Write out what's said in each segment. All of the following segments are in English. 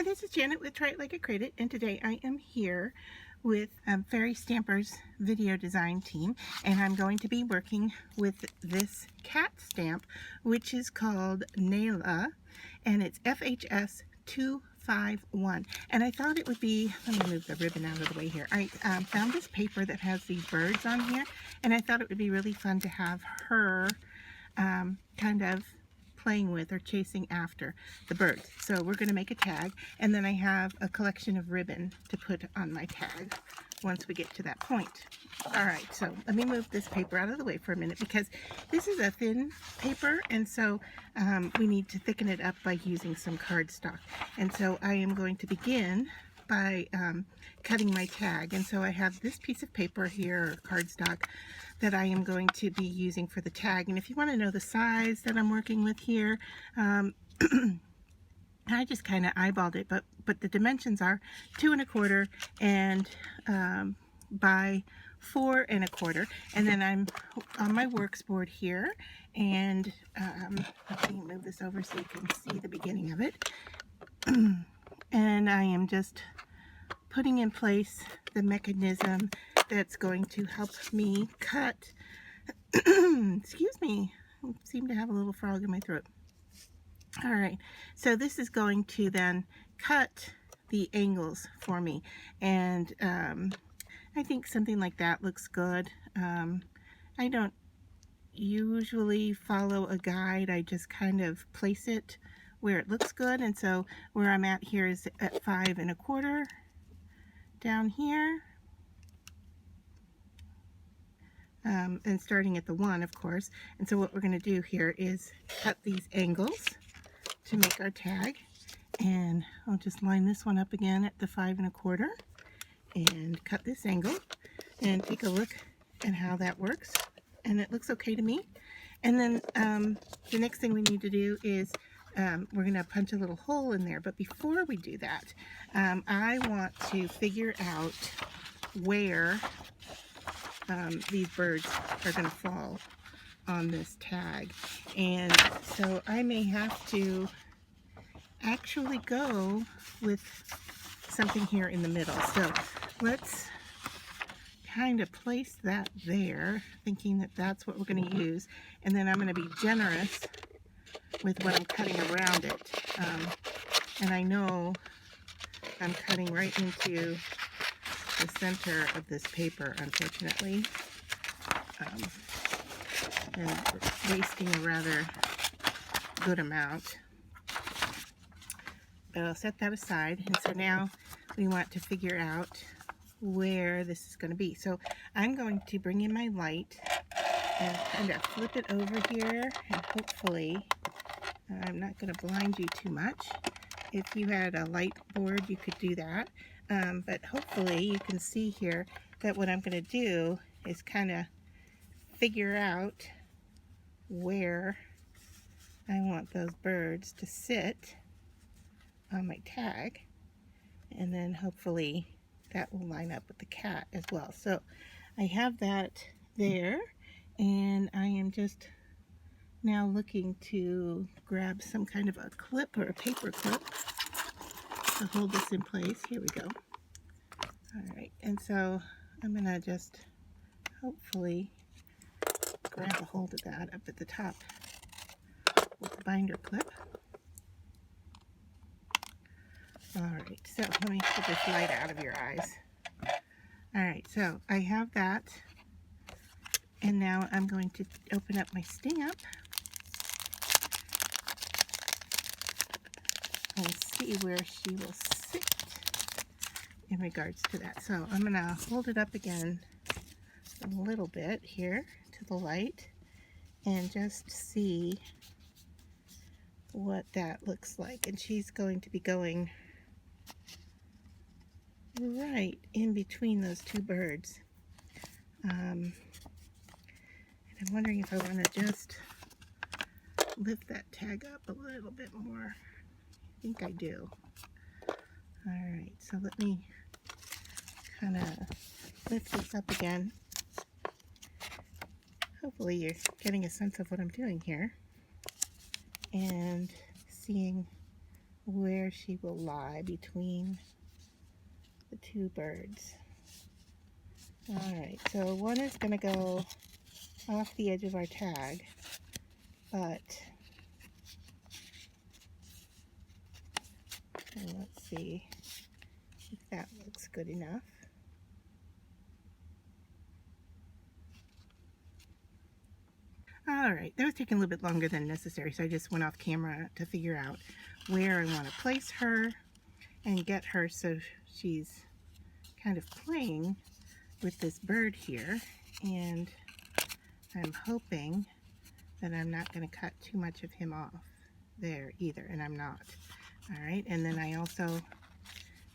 And this is Janet with Try It Like I Create It, and today I am here with Fairy Stampers video design team, and I'm going to be working with this cat stamp, which is called Nayla, and it's FHS 251. And I thought it would be, let me move the ribbon out of the way here. I found this paper that has these birds on here, and I thought it would be really fun to have her kind of playing with or chasing after the birds. So we're going to make a tag, and then I have a collection of ribbon to put on my tag once we get to that point. Alright, so let me move this paper out of the way for a minute because this is a thin paper, and so we need to thicken it up by using some cardstock. And so I am going to begin by cutting my tag, and so I have this piece of paper here, or cardstock, that I am going to be using for the tag. And if you want to know the size that I'm working with here, I just kind of eyeballed it, but the dimensions are 2 1/4 and by 4 1/4. And then I'm on my works board here, and let me move this over so you can see the beginning of it. And I am just putting in place the mechanism that's going to help me cut. Excuse me, I seem to have a little frog in my throat. All right, so this is going to then cut the angles for me, and I think something like that looks good. I don't usually follow a guide, I just kind of place it where it looks good, and so where I'm at here is at 5 1/4 down here, and starting at the 1, of course. And so what we're going to do here is cut these angles to make our tag, and I'll just line this one up again at the 5 1/4 and cut this angle and take a look at how that works, and it looks okay to me. And then the next thing we need to do is we're going to punch a little hole in there, but before we do that, I want to figure out where these birds are going to fall on this tag. And so I may have to actually go with something here in the middle. So let's kind of place that there, thinking that that's what we're going to use, and then I'm going to be generous with what I'm cutting around it. And I know I'm cutting right into the center of this paper, unfortunately, and wasting a rather good amount. But I'll set that aside, and so now we want to figure out where this is going to be. So I'm going to bring in my light and kind of flip it over here, and hopefully I'm not going to blind you too much. If you had a light board, you could do that. But hopefully you can see here that what I'm going to do is kind of figure out where I want those birds to sit on my tag, and then hopefully that will line up with the cat as well. So I have that there, and I am just now looking to grab some kind of a clip or a paper clip to hold this in place. Here we go. Alright, and so I'm going to just hopefully grab a hold of that up at the top with the binder clip. Alright, so let me get this light out of your eyes. Alright, so I have that, and now I'm going to open up my stamp and see where she will sit in regards to that. So I'm going to hold it up again a little bit here to the light and just see what that looks like. And she's going to be going right in between those two birds. And I'm wondering if I want to just lift that tag up a little bit more. I think I do. Alright, so let me kind of lift this up again. Hopefully you're getting a sense of what I'm doing here and seeing where she will lie between the two birds. Alright, so one is going to go off the edge of our tag, but let's see if that looks good enough. Alright, that was taking a little bit longer than necessary, so I just went off camera to figure out where I want to place her and get her so she's kind of playing with this bird here, and I'm hoping that I'm not going to cut too much of him off there either, and I'm not. Alright, and then I also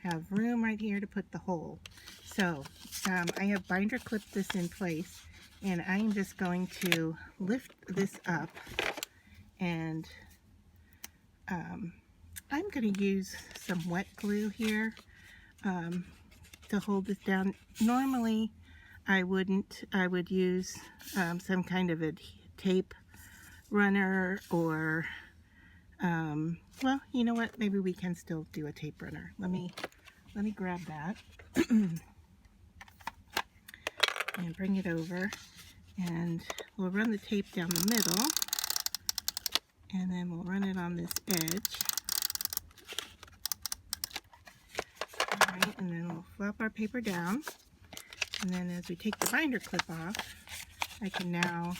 have room right here to put the hole. So I have binder clipped this in place, and I'm just going to lift this up, and I'm going to use some wet glue here to hold this down. Normally I wouldn't. I would use some kind of a tape runner, or well, you know what, maybe we can still do a tape runner. Let me grab that and bring it over, and we'll run the tape down the middle, and then we'll run it on this edge. Alright, and then we'll flop our paper down, and then as we take the binder clip off, I can now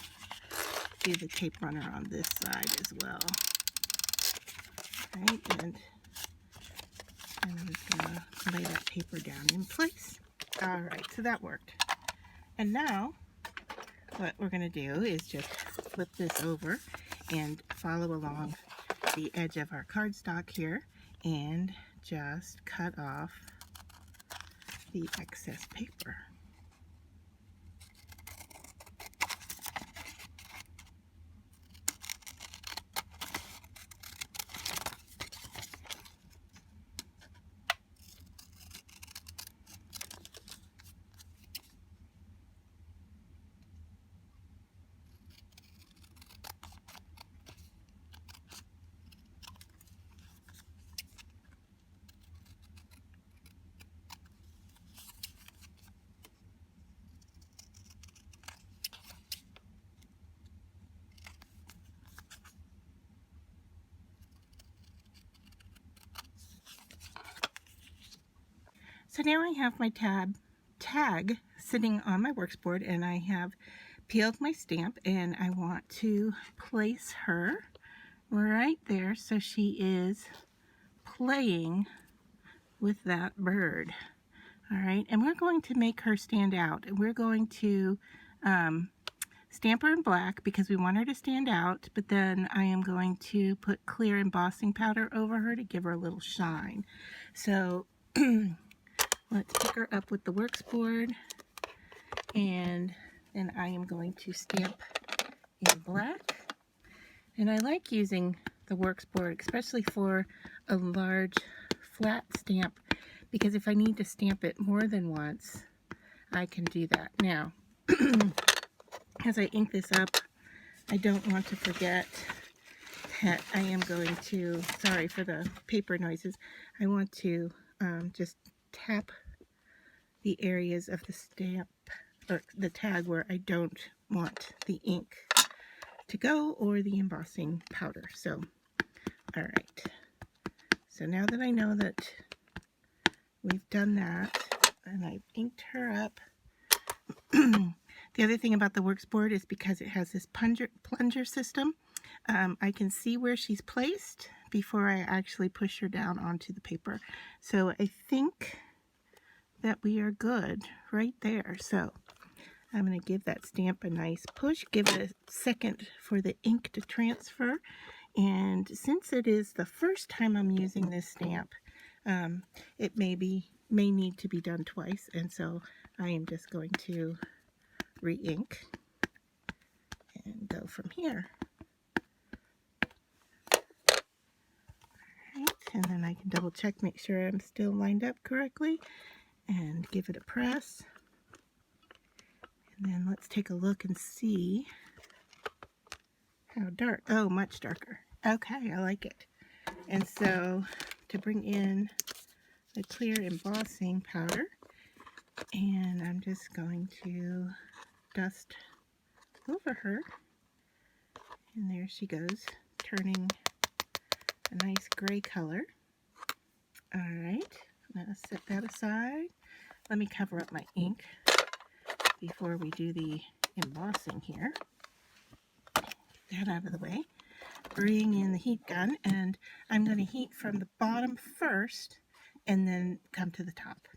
do the tape runner on this side as well. Right, and I'm just going to lay that paper down in place. Alright, so that worked. And now what we're going to do is just flip this over and follow along the edge of our cardstock here and just cut off the excess paper. So now I have my tag sitting on my works board, and I have peeled my stamp, and I want to place her right there so she is playing with that bird. Alright, and we're going to make her stand out. We're going to stamp her in black because we want her to stand out, but then I am going to put clear embossing powder over her to give her a little shine. So let's pick her up with the works board, and then I am going to stamp in black. And I like using the works board, especially for a large flat stamp, because if I need to stamp it more than once, I can do that. Now, as I ink this up, I don't want to forget that I am going to, sorry for the paper noises, I want to just tap the areas of the stamp or the tag where I don't want the ink to go, or the embossing powder. So, all right. So now that I know that we've done that and I've inked her up, the other thing about the works board is because it has this plunger system, I can see where she's placed before I actually push her down onto the paper. So I think that we are good right there. So I'm going to give that stamp a nice push, give it a second for the ink to transfer, and since it is the first time I'm using this stamp, it may need to be done twice, and so I am just going to re-ink and go from here. All right, and then I can double check, make sure I'm still lined up correctly, and give it a press. And then let's take a look and see how dark. Oh, much darker. Okay, I like it. And so to bring in the clear embossing powder, and I'm just going to dust over her, and there she goes, turning a nice gray color. Alright, now set that aside. Let me cover up my ink before we do the embossing here. Get that out of the way. Bring in the heat gun, and I'm going to heat from the bottom first and then come to the top.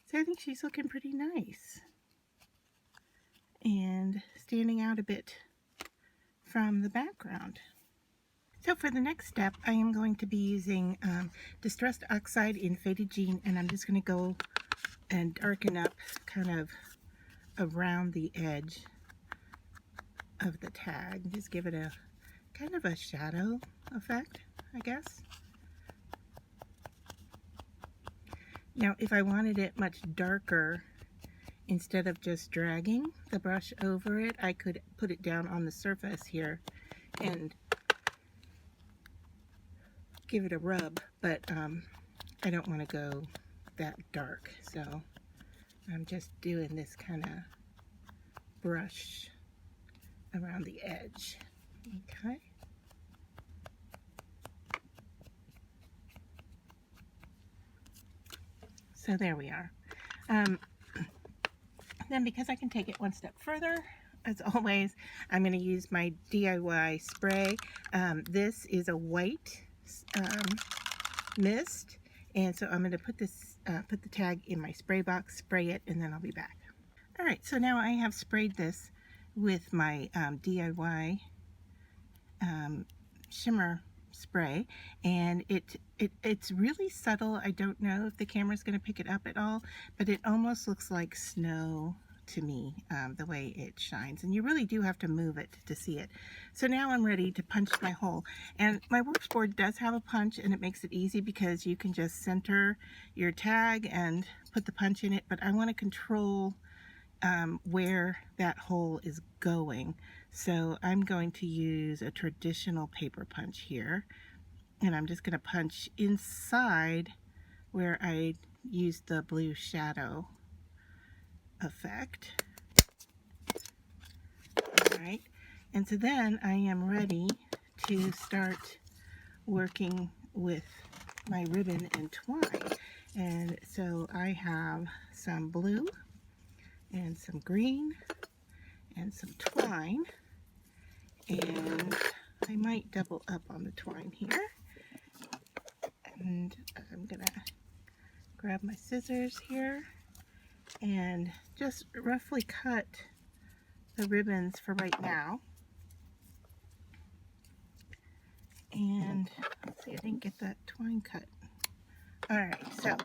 So I think she's looking pretty nice and standing out a bit from the background. So for the next step, I am going to be using Distressed Oxide in Faded Jean, and I'm just going to go and darken up kind of around the edge of the tag. Just give it a kind of a shadow effect, I guess. Now, if I wanted it much darker, instead of just dragging the brush over it, I could put it down on the surface here and give it a rub, but I don't want to go that dark, so I'm just doing this kind of brush around the edge. Okay. So there we are. Then, because I can take it one step further, as always, I'm going to use my DIY spray. This is a white mist, and so I'm going to put this, put the tag in my spray box, spray it, and then I'll be back. All right, so now I have sprayed this with my DIY shimmer spray, and it's really subtle. I don't know if the camera's going to pick it up at all, but it almost looks like snow to me, the way it shines, and you really do have to move it to see it. So now I'm ready to punch my hole, and my works board does have a punch, and it makes it easy because you can just center your tag and put the punch in it, but I want to control where that hole is going. So I'm going to use a traditional paper punch here, and I'm just going to punch inside where I used the blue shadow effect. Alright, and so then I am ready to start working with my ribbon and twine. And so I have some blue and some green and some twine, and I might double up on the twine here, and I'm gonna grab my scissors here and just roughly cut the ribbons for right now. And let's see, I didn't get that twine cut. Alright, so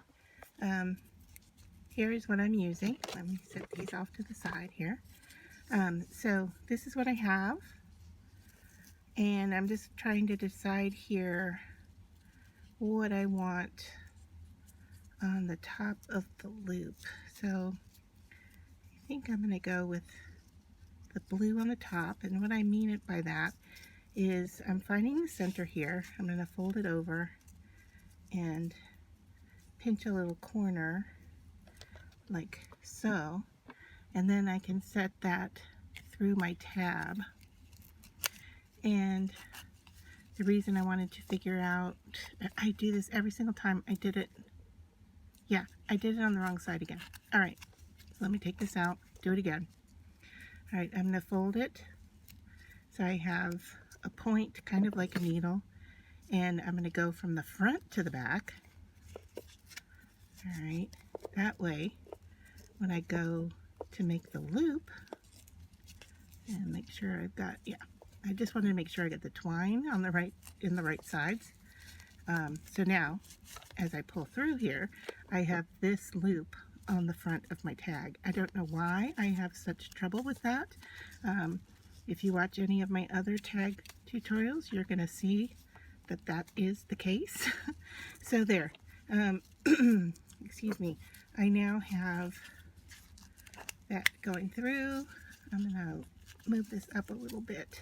here is what I'm using. Let me set these off to the side here. So this is what I have, and I'm just trying to decide here what I want on the top of the loop. So I think I'm going to go with the blue on the top, and what I mean it by that is I'm finding the center here. I'm going to fold it over and pinch a little corner like so, and then I can set that through my tab. And the reason I wanted to figure out, I do this every single time. I did it on the wrong side again. Alright, so let me take this out, do it again. Alright, I'm going to fold it so I have a point kind of like a needle, and I'm going to go from the front to the back. Alright, that way when I go to make the loop, and make sure I've got, I just wanted to make sure I get the twine on the right, in the right sides. So now, as I pull through here, I have this loop on the front of my tag. I don't know why I have such trouble with that. If you watch any of my other tag tutorials, you're going to see that that is the case. So there. excuse me, I now have that going through. I'm going to move this up a little bit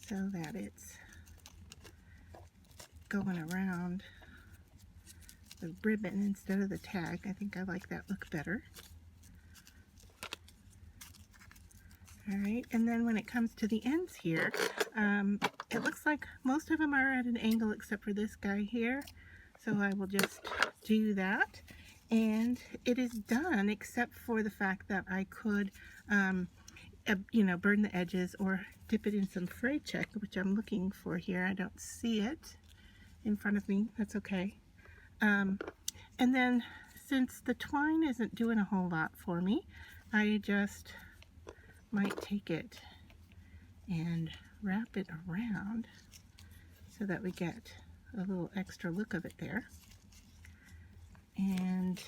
so that it's going around the ribbon instead of the tag. I think I like that look better. Alright, and then when it comes to the ends here, it looks like most of them are at an angle except for this guy here. So I will just do that. And it is done except for the fact that I could, you know, burn the edges or dip it in some fray check, which I'm looking for here. I don't see it in front of me. That's okay. And then since the twine isn't doing a whole lot for me, I just might take it and wrap it around so that we get a little extra look of it there. And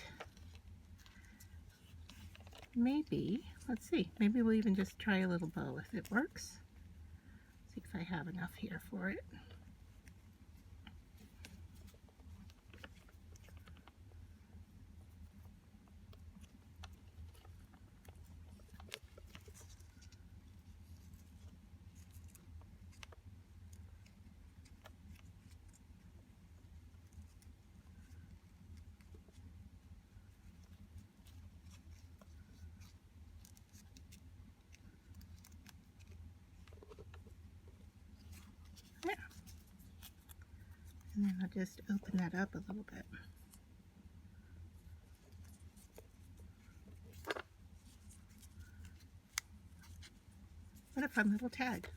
maybe, let's see, maybe we'll even just try a little bow if it works. See if I have enough here for it. Yeah. And then I'll just open that up a little bit. What a fun little tag.